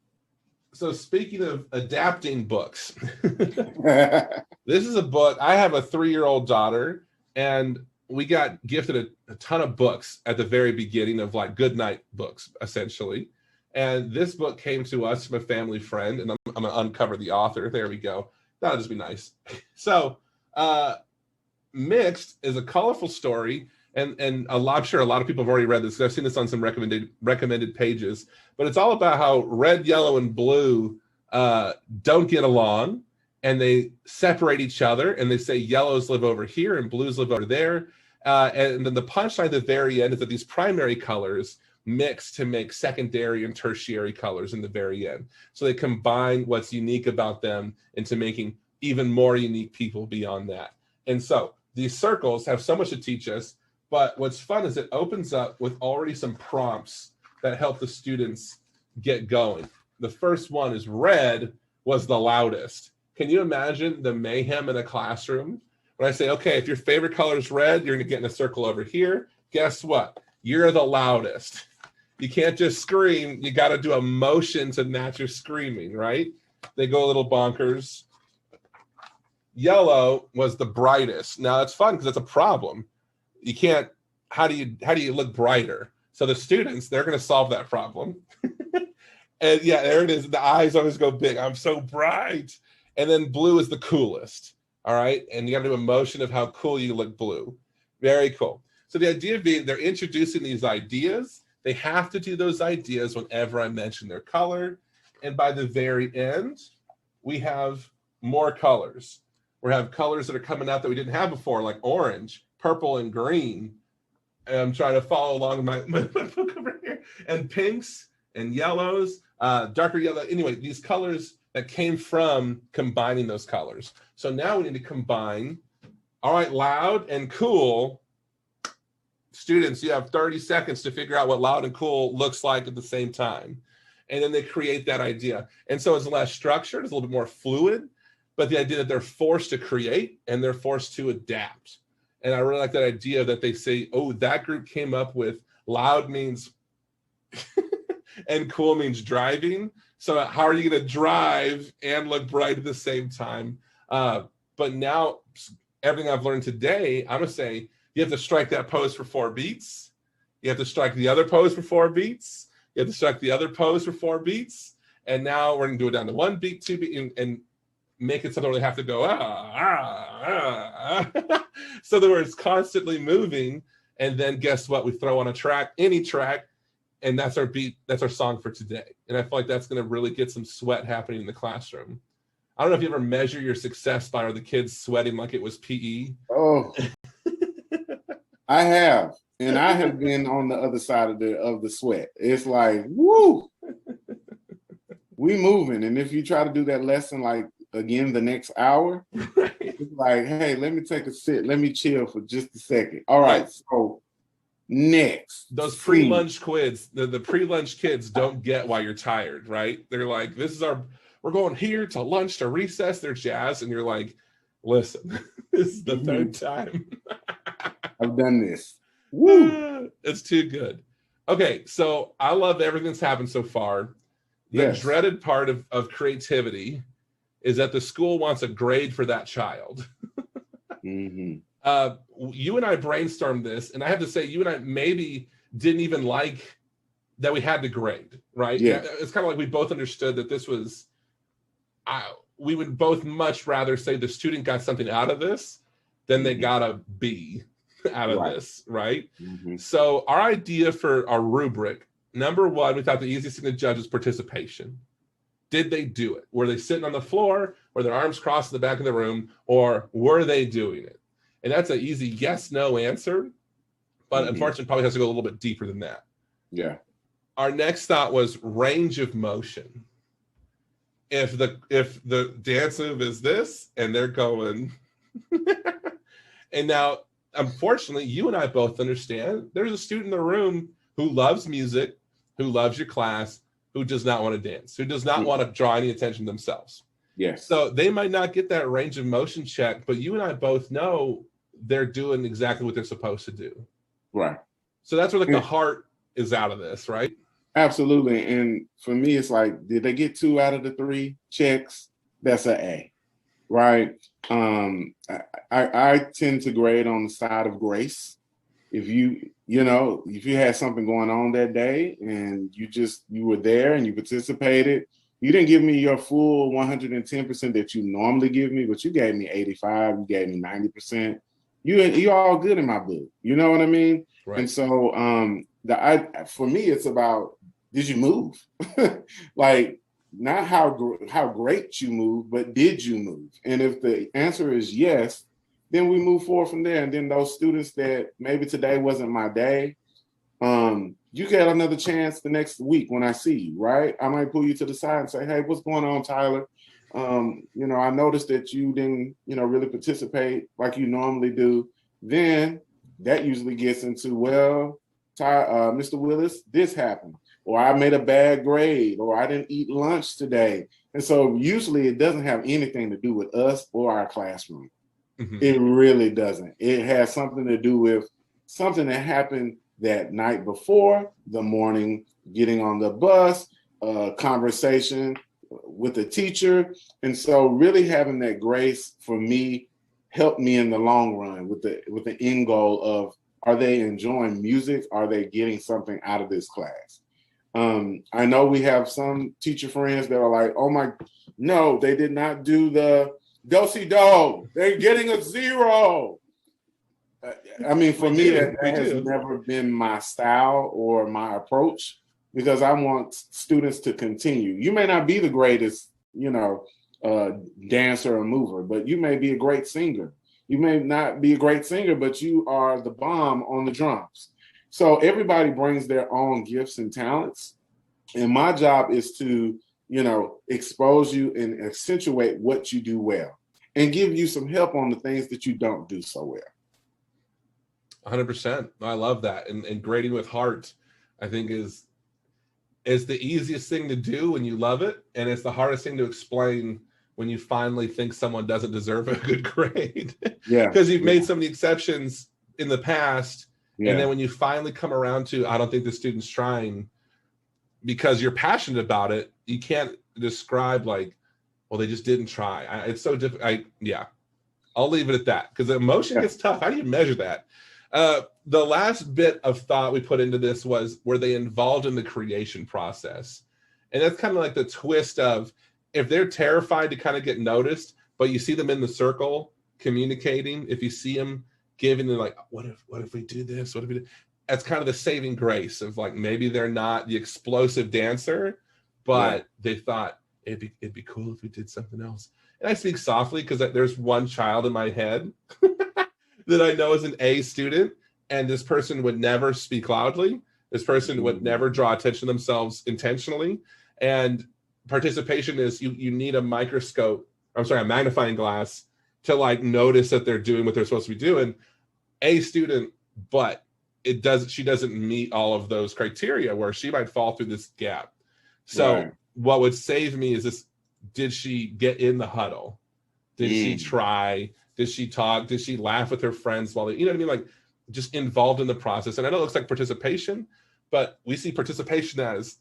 S1: So speaking of adapting books, this is a book. I have a 3-year-old daughter, and we got gifted a ton of books at the very beginning of like goodnight books, essentially. And this book came to us from a family friend, and I'm going to uncover the author. There we go. That'll just be nice. So Mixed is a colorful story, and I'm sure a lot of people have already read this. I've seen this on some recommended pages, but it's all about how red, yellow, and blue don't get along, and they separate each other, and they say yellows live over here and blues live over there. And then the punchline at the very end is that these primary colors mix to make secondary and tertiary colors in the very end. So they combine what's unique about them into making even more unique people beyond that. And so these circles have so much to teach us, but what's fun is it opens up with already some prompts that help the students get going. The first one is red was the loudest. Can you imagine the mayhem in a classroom? When I say, okay, if your favorite color is red, you're gonna get in a circle over here. Guess what? You're the loudest. You can't just scream. You got to do a motion to match your screaming, right? They go a little bonkers. Yellow was the brightest. Now it's fun because it's a problem. You can't. How do you look brighter? So the students, they're going to solve that problem. And yeah, there it is. The eyes always go big. I'm so bright. And then blue is the coolest. All right, and you got to do a motion of how cool you look blue. Very cool. So the idea being, they're introducing these ideas. They have to do those ideas whenever I mention their color. And by the very end, we have more colors. We have colors that are coming out that we didn't have before, like orange, purple, and green. And I'm trying to follow along my book over here. And pinks and yellows, darker yellow. Anyway, these colors that came from combining those colors. So now we need to combine, all right, loud and cool. Students, you have 30 seconds to figure out what loud and cool looks like at the same time. And then they create that idea. And so it's less structured, it's a little bit more fluid, but the idea that they're forced to create and they're forced to adapt. And I really like that idea that they say, oh, that group came up with loud means and cool means driving. So how are you going to drive and look bright at the same time? But now everything I've learned today, I'm going to say, you have to strike that pose for 4 beats. You have to strike the other pose for 4 beats. You have to strike the other pose for 4 beats. And now we're going to do it down to 1 beat, 2 beat, and make it something where they have to go, so that it's constantly moving. And then guess what? We throw on a track, any track, and that's our beat. That's our song for today. And I feel like that's going to really get some sweat happening in the classroom. I don't know if you ever measure your success by, are the kids sweating like it was PE?
S2: Oh, I have. And I have been on the other side of the sweat. It's like, woo, we moving. And if you try to do that lesson, like, again, the next hour, it's like, hey, let me take a sit. Let me chill for just a second. All right, so next.
S1: Those pre-lunch kids, the pre-lunch kids don't get why you're tired, right? They're like, we're going here to lunch to recess, they're jazz. And you're like, listen, this is the third time.
S2: I've done this. Woo!
S1: It's too good. Okay, so I love everything that's happened so far. The dreaded part of creativity is that the school wants a grade for that child. You and I brainstormed this, and I have to say, you and I maybe didn't even like that we had to grade, right?
S2: Yeah.
S1: It's kind of like we both understood that this was, we would both much rather say the student got something out of this than they got a B out of this, right? So our idea for our rubric, number one, we thought the easiest thing to judge is participation. Did they do it? Were they sitting on the floor? Were their arms crossed in the back of the room? Or were they doing it? And that's an easy yes, no answer. But unfortunately, probably has to go a little bit deeper than that.
S2: Yeah.
S1: Our next thought was range of motion. If the dance move is this and they're going, and now, unfortunately, you and I both understand there's a student in the room who loves music, who loves your class, who does not want to dance, who does not want to draw any attention to themselves.
S2: Yes.
S1: So they might not get that range of motion check, but you and I both know they're doing exactly what they're supposed to do.
S2: Right.
S1: So that's where like the heart is out of this, right?
S2: Absolutely. And for me, it's like, did they get 2 out of the 3 checks? That's an A, right? I tend to grade on the side of grace. If you had something going on that day and you were there and you participated, you didn't give me your full 110% that you normally give me, but you gave me 85, you gave me 90%. You're all good in my book. You know what I mean?
S1: Right.
S2: And so for me, it's about, did you move? Like, not how great you move, but did you move? And if the answer is yes, then we move forward from there. And then those students that maybe today wasn't my day, you get another chance the next week when I see you, right? I might pull you to the side and say, hey, what's going on, Tyler? I noticed that you didn't, really participate like you normally do. Then that usually gets into, well, Mr. Willis, this happened, or I made a bad grade, or I didn't eat lunch today. And so usually it doesn't have anything to do with us or our classroom. It really doesn't. It has something to do with something that happened that night before, the morning, getting on the bus, conversation with the teacher. And so really having that grace for me helped me in the long run with the end goal of, are they enjoying music? Are they getting something out of this class? I know we have some teacher friends that are like, no, they did not do the do-si-do. They're getting a 0. I mean, for me, that has never been my style or my approach, because I want students to continue. You may not be the greatest, dancer or mover, but you may be a great singer. You may not be a great singer, but you are the bomb on the drums. So everybody brings their own gifts and talents. And my job is to, expose you and accentuate what you do well and give you some help on the things that you don't do so well.
S1: 100%. I love that. And grading with heart, I think is the easiest thing to do when you love it. And it's the hardest thing to explain when you finally think someone doesn't deserve a good grade.
S2: Yeah.
S1: Because you've made so many exceptions in the past. Yeah. And then when you finally come around to, I don't think the student's trying, because you're passionate about it, you can't describe like, well, they just didn't try. It's so difficult. I'll leave it at that, because the emotion gets tough. How do you measure that? The last bit of thought we put into this was, were they involved in the creation process? And that's kind of like the twist of, if they're terrified to kind of get noticed, but you see them in the circle communicating, if you see them giving, they're like, what if we do this? What if we do? That's kind of the saving grace of like, maybe they're not the explosive dancer, but they thought it'd be cool if we did something else. And I speak softly because there's one child in my head that I know is an A student, and this person would never speak loudly. This person would never draw attention to themselves intentionally. And participation is you need a magnifying glass to like notice that they're doing what they're supposed to be doing. A student, but she doesn't meet all of those criteria where she might fall through this gap. So what would save me is this: did she get in the huddle? Did she try? Did she talk? Did she laugh with her friends while you know what I mean? Like, just involved in the process. And I know it looks like participation, but we see participation as,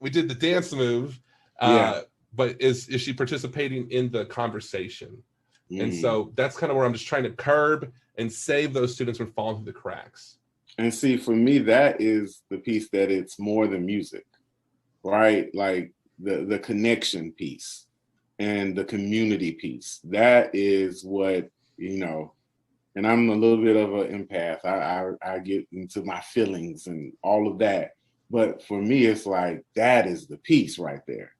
S1: we did the dance move, but is she participating in the conversation? And so that's kind of where I'm just trying to curb and save those students from falling through the cracks.
S2: And see, for me, that is the piece that it's more than music, right? Like the connection piece and the community piece. That is what, and I'm a little bit of an empath. I get into my feelings and all of that. But for me, it's like, that is the piece right there.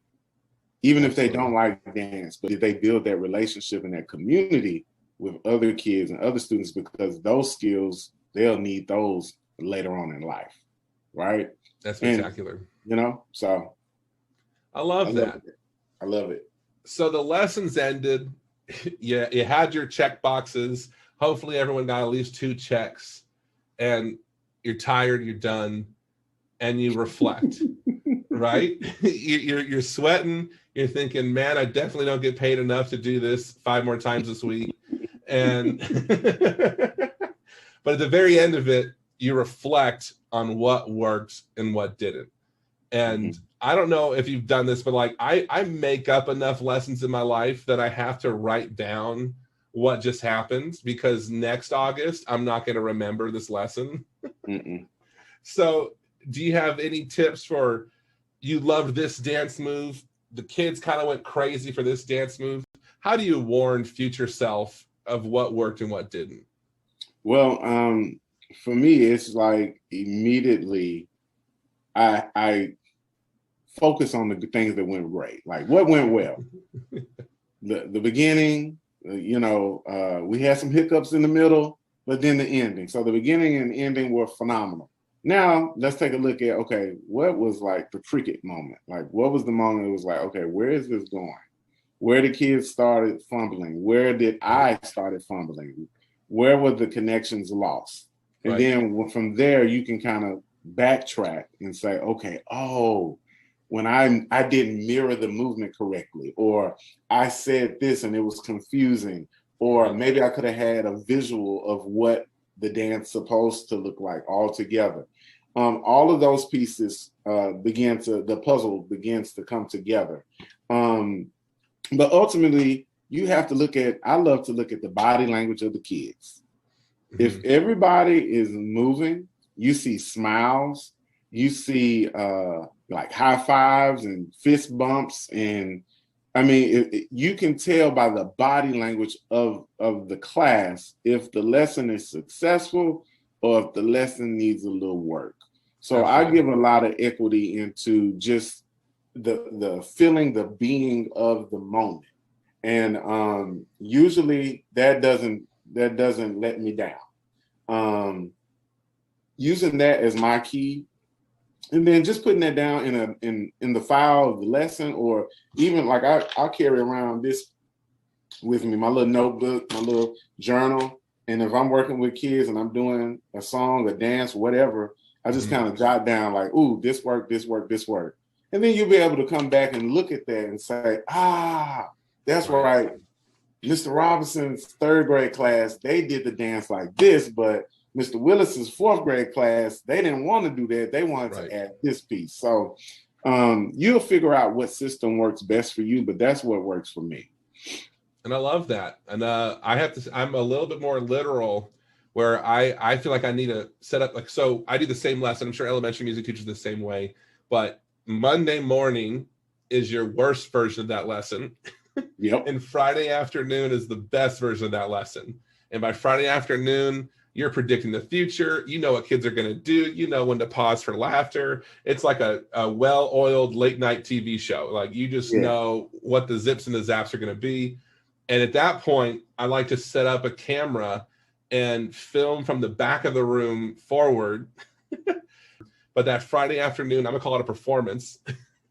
S2: Even if they don't like dance, but if they build that relationship and that community with other kids and other students, because those skills, they'll need those later on in life, right?
S1: That's spectacular.
S2: And, so.
S1: I love that.
S2: I love it.
S1: So the lessons ended. You had your check boxes. Hopefully everyone got at least 2 checks, and you're tired, you're done, and you reflect, right? You're sweating. You're thinking, man, I definitely don't get paid enough to do this 5 more times this week. And but at the very end of it, you reflect on what worked and what didn't. And I don't know if you've done this, but like I make up enough lessons in my life that I have to write down what just happened, because next August, I'm not going to remember this lesson. So do you have any tips for, you loved this dance move, the kids kind of went crazy for this dance move? How do you warn future self of what worked and what didn't?
S2: Well, for me, it's like immediately I focus on the things that went great. Like, what went well? The beginning, we had some hiccups in the middle, but then the ending. So the beginning and ending were phenomenal. Now, let's take a look at, okay, what was like the cricket moment? Like, what was the moment that was like, okay, where is this going? Where the kids started fumbling? Where did I started fumbling? Where were the connections lost? And then from there, you can kind of backtrack and say, okay, when I didn't mirror the movement correctly, or I said this and it was confusing, or maybe I could have had a visual of what the dance supposed to look like all together. All of those pieces the puzzle begins to come together. But ultimately, you have to I love to look at the body language of the kids. If everybody is moving, you see smiles, you see like high fives and fist bumps. And I mean, you can tell by the body language of the class if the lesson is successful or if the lesson needs a little work. So I give a lot of equity into just the feeling, the being of the moment. And usually that doesn't let me down. Using that as my key, and then just putting that down in the file of the lesson, or even like I'll carry around this with me, my little notebook, my little journal. And if I'm working with kids and I'm doing a song, a dance, whatever, I just kind of jot down like, ooh, this worked, this worked, this worked. And then you'll be able to come back and look at that and say, that's right. Mr. Robinson's 3rd grade class, they did the dance like this, but Mr. Willis's 4th grade class, they didn't want to do that. They wanted to add this piece. So you'll figure out what system works best for you, but that's what works for me.
S1: And I love that. And I'm a little bit more literal, where I feel like I need to set up, like, so I do the same lesson. I'm sure elementary music teachers the same way, but Monday morning is your worst version of that lesson.
S2: Yep.
S1: And Friday afternoon is the best version of that lesson. And by Friday afternoon, you're predicting the future. You know what kids are going to do. You know when to pause for laughter. It's like a well-oiled late night TV show. Like, you just know what the zips and the zaps are going to be. And at that point, I like to set up a camera and film from the back of the room forward. But that Friday afternoon, I'm going to call it a performance.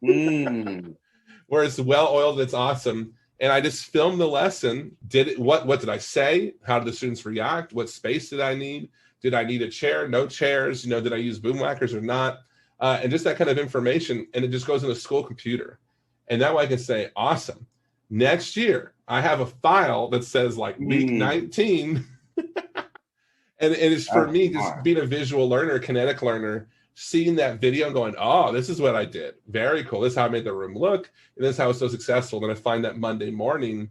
S1: Where it's well-oiled, it's awesome. And I just filmed the lesson. What did I say? How did the students react? What space did I need? Did I need a chair? No chairs? Did I use boom whackers or not? And just that kind of information. And it just goes in the school computer. And that way I can say, awesome. Next year, I have a file that says like week 19. And it's for me, just being a visual learner, kinetic learner, seeing that video and going, oh, this is what I did. Very cool. This is how I made the room look. And this is how it's so successful. Then I find that Monday morning,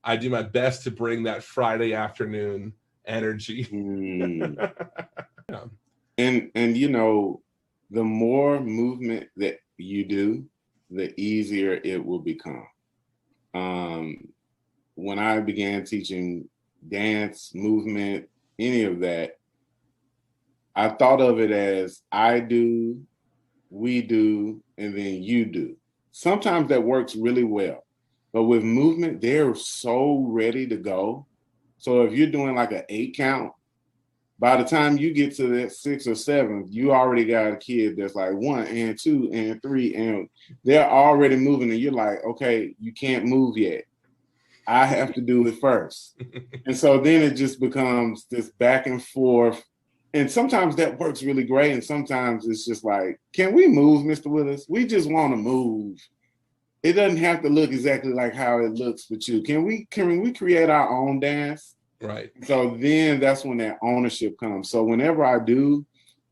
S1: I do my best to bring that Friday afternoon energy.
S2: Yeah. And you know, the more movement that you do, the easier it will become. Um, when I began teaching dance, movement, any of that, I thought of it as I do, we do, and then you do. Sometimes that works really well. But with movement, they're so ready to go. So if you're doing like an 8 count, by the time you get to that 6 or 7, you already got a kid that's like 1 and 2 and 3, and they're already moving, and you're like, okay, you can't move yet. I have to do it first. And so then it just becomes this back and forth. And sometimes that works really great. And sometimes it's just like, can we move, Mr. Willis? We just want to move. It doesn't have to look exactly like how it looks with you. Can we create our own dance?
S1: Right.
S2: So then that's when that ownership comes. So whenever I do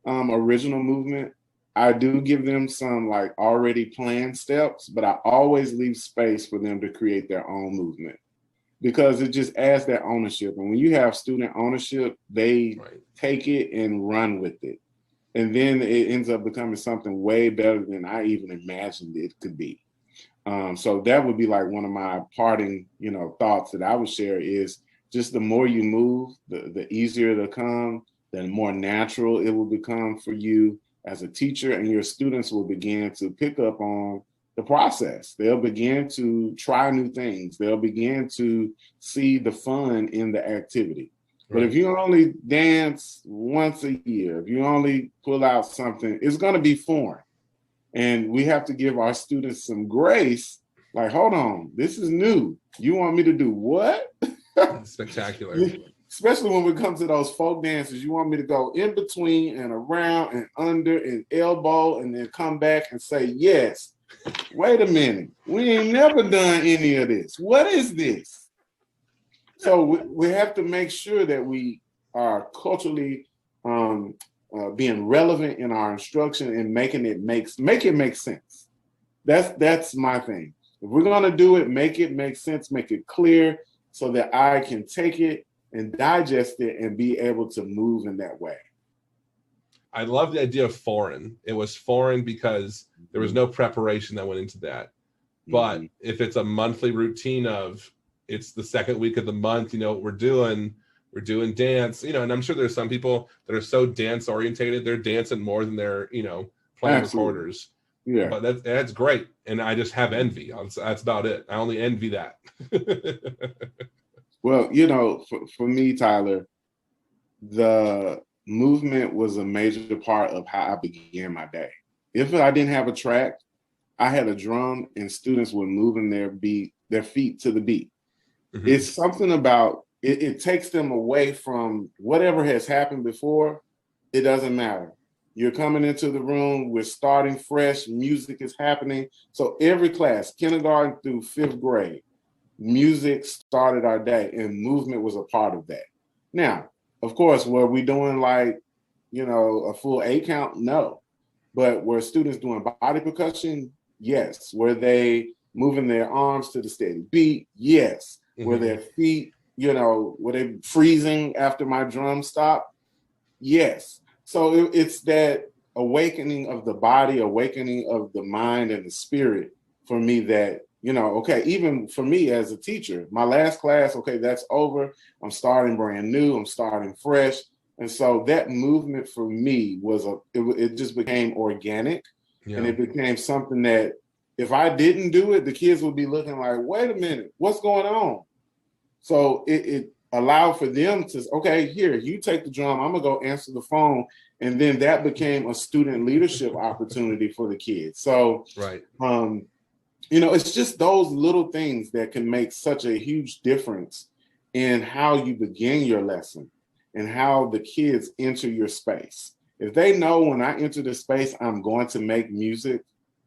S2: original movement, I do give them some like already planned steps, but I always leave space for them to create their own movement because it just adds that ownership. And when you have student ownership, they take it and run with it. And then it ends up becoming something way better than I even imagined it could be. So that would be like one of my parting, thoughts that I would share is just the more you move, the easier it'll come, the more natural it will become for you as a teacher, and your students will begin to pick up on the process. They'll begin to try new things. They'll begin to see the fun in the activity. But if you only dance once a year, if you only pull out something, it's going to be foreign. And we have to give our students some grace. Like, hold on, this is new. You want me to do what?
S1: Spectacular.
S2: Especially when we come to those folk dances, you want me to go in between and around and under and elbow and then come back and say, yes, wait a minute. We ain't never done any of this. What is this? So we have to make sure that we are culturally being relevant in our instruction and make it make sense. That's my thing. If we're gonna do it, make it make sense, make it clear so that I can take it and digest it and be able to move in that way.
S1: I love the idea of foreign. It was foreign because there was no preparation that went into that. But if it's a monthly routine of it's the second week of the month, we're doing dance, and I'm sure there's some people that are so dance orientated, they're dancing more than they're, playing recorders.
S2: Yeah.
S1: But that's great. And I just have envy. That's about it. I only envy that.
S2: Well, for me, Tyler, the movement was a major part of how I began my day. If I didn't have a track, I had a drum and students were moving their feet to the beat. Mm-hmm. It's something about it takes them away from whatever has happened before. It doesn't matter. You're coming into the room, we're starting fresh, music is happening. So every class, kindergarten through 5th grade, music started our day and movement was a part of that. Now, of course, were we doing like, a full 8 count? No. But were students doing body percussion? Yes. Were they moving their arms to the steady beat? Yes. Mm-hmm. Were their feet, were they freezing after my drum stopped? Yes. So it's that awakening of the body, awakening of the mind and the spirit for me that, okay, even for me as a teacher, my last class, okay, that's over. I'm starting brand new. I'm starting fresh. And so that movement for me it just became organic. Yeah. And it became something that if I didn't do it, the kids would be looking like, wait a minute, what's going on? So it allowed for them to, okay, here, you take the drum, I'm gonna go answer the phone. And then that became a student leadership opportunity for the kids. So, it's just those little things that can make such a huge difference in how you begin your lesson and how the kids enter your space. If they know when I enter the space, I'm going to make music,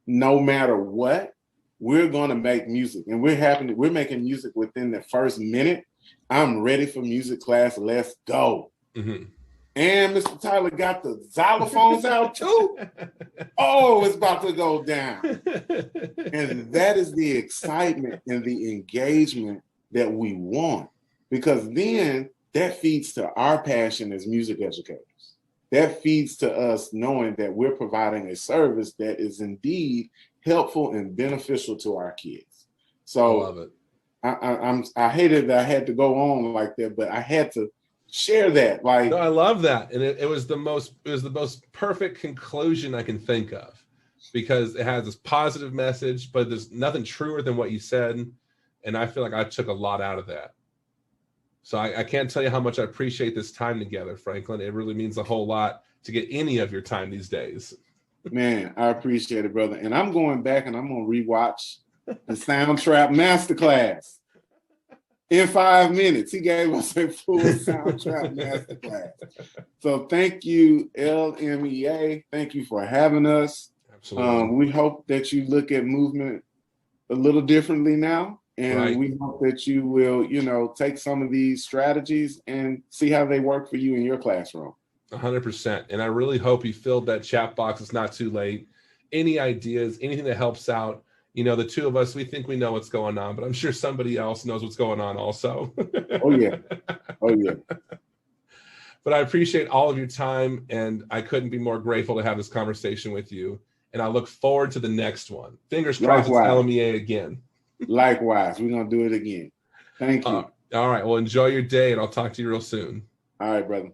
S2: no matter what, we're going to make music. And we're making music within the first minute. I'm ready for music class. Let's go. Mm-hmm. And Mr. Tyler got the xylophones out too. Oh, it's about to go down. And that is the excitement and the engagement that we want, because then that feeds to our passion as music educators. that feeds to us knowing that we're providing a service that is indeed helpful and beneficial to our kids. So
S1: I love it.
S2: I hated that I had to go on like that, but I had to share that. Like,
S1: no, I love that, and it was the most perfect conclusion I can think of, because it has this positive message, but there's nothing truer than what you said, and I feel like I took a lot out of that. So I can't tell you how much I appreciate this time together, Franklin. It really means a whole lot to get any of your time these days.
S2: Man, I appreciate it, brother. And I'm going back and I'm going to rewatch the Soundtrap Masterclass in 5 minutes. He gave us a full Soundtrap Masterclass. So thank you, LMEA. Thank you for having us.
S1: Absolutely.
S2: We hope that you look at movement a little differently now. And we hope that you will, take some of these strategies and see how they work for you in your classroom.
S1: 100%. And I really hope you filled that chat box. It's not too late. Any ideas, anything that helps out. The two of us, we think we know what's going on, but I'm sure somebody else knows what's going on also.
S2: Oh, yeah. Oh, yeah.
S1: But I appreciate all of your time, and I couldn't be more grateful to have this conversation with you. And I look forward to the next one. Fingers crossed it's LMEA again.
S2: Likewise. We're going to do it again. Thank you.
S1: All right. Well, enjoy your day, and I'll talk to you real soon.
S2: All right, brother.